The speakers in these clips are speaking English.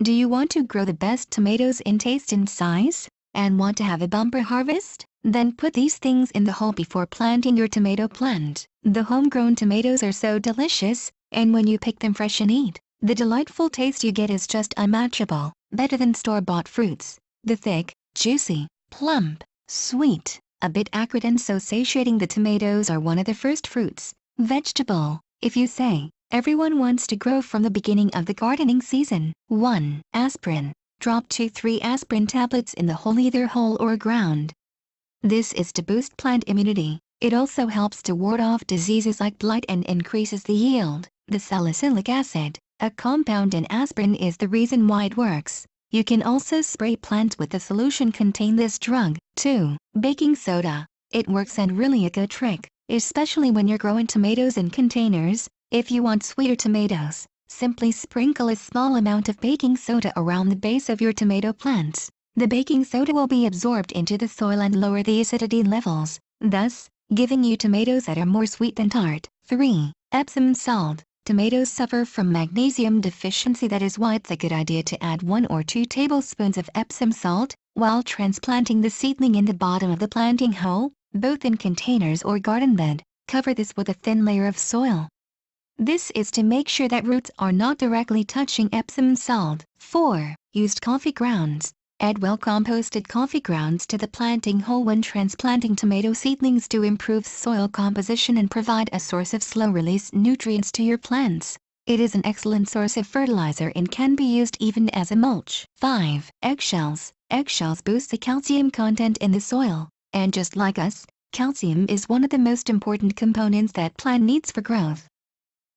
Do you want to grow the best tomatoes in taste and size, and want to have a bumper harvest? Then put these things in the hole before planting your tomato plant. The homegrown tomatoes are so delicious, and when you pick them fresh and eat, the delightful taste you get is just unmatchable, better than store-bought fruits. The thick, juicy, plump, sweet, a bit acrid and so satiating the tomatoes are one of the first fruits, vegetable, if you say. Everyone wants to grow from the beginning of the gardening season. 1. Aspirin. Drop 2-3 aspirin tablets in the hole, either whole or ground. This is to boost plant immunity. It also helps to ward off diseases like blight and increases the yield. The salicylic acid, a compound in aspirin, is the reason why it works. You can also spray plants with the solution containing this drug. 2. Baking soda. It works and really a good trick, especially when you're growing tomatoes in containers. If you want sweeter tomatoes, simply sprinkle a small amount of baking soda around the base of your tomato plants. The baking soda will be absorbed into the soil and lower the acidity levels, thus giving you tomatoes that are more sweet than tart. 3. Epsom salt. Tomatoes suffer from magnesium deficiency. That is why it's a good idea to add 1 or 2 tablespoons of Epsom salt while transplanting the seedling in the bottom of the planting hole, both in containers or garden bed. Cover this with a thin layer of soil. This is to make sure that roots are not directly touching Epsom salt. 4. Used coffee grounds. Add well-composted coffee grounds to the planting hole when transplanting tomato seedlings to improve soil composition and provide a source of slow-release nutrients to your plants. It is an excellent source of fertilizer and can be used even as a mulch. 5. Eggshells. Eggshells boost the calcium content in the soil, and just like us, calcium is one of the most important components that plant needs for growth.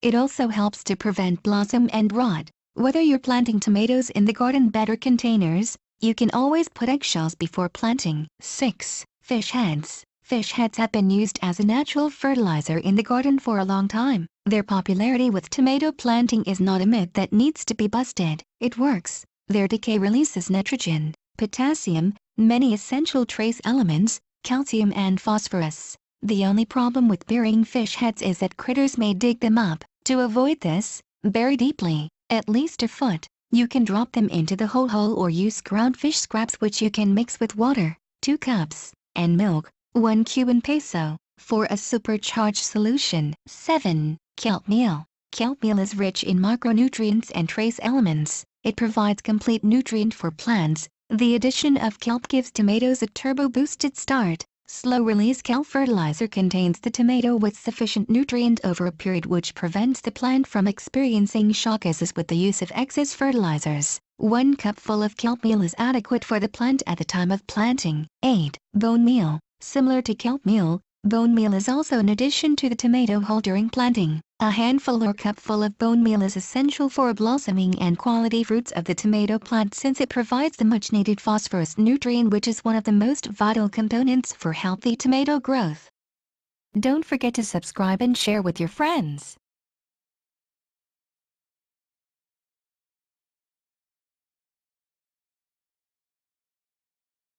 It also helps to prevent blossom and rot. Whether you're planting tomatoes in the garden bed or containers, you can always put eggshells before planting. 6. Fish heads. Fish heads have been used as a natural fertilizer in the garden for a long time. Their popularity with tomato planting is not a myth that needs to be busted. It works. Their decay releases nitrogen, potassium, many essential trace elements, calcium and phosphorus. The only problem with burying fish heads is that critters may dig them up. To avoid this, bury deeply, at least a foot. You can drop them into the whole hole or use ground fish scraps, which you can mix with water, 2 cups, and milk, 1 Cuban peso, for a supercharged solution. 7. Kelp Meal. Kelp Meal is rich in micronutrients and trace elements. It provides complete nutrient for plants. The addition of kelp gives tomatoes a turbo-boosted start. Slow-release kelp fertilizer contains the tomato with sufficient nutrient over a period, which prevents the plant from experiencing shock as with the use of excess fertilizers. 1 cupful of kelp meal is adequate for the plant at the time of planting. 8. Bone meal. Similar to kelp meal, bone meal is also an addition to the tomato hole during planting. A handful or cupful of bone meal is essential for blossoming and quality fruits of the tomato plant, since it provides the much-needed phosphorus nutrient, which is one of the most vital components for healthy tomato growth. Don't forget to subscribe and share with your friends.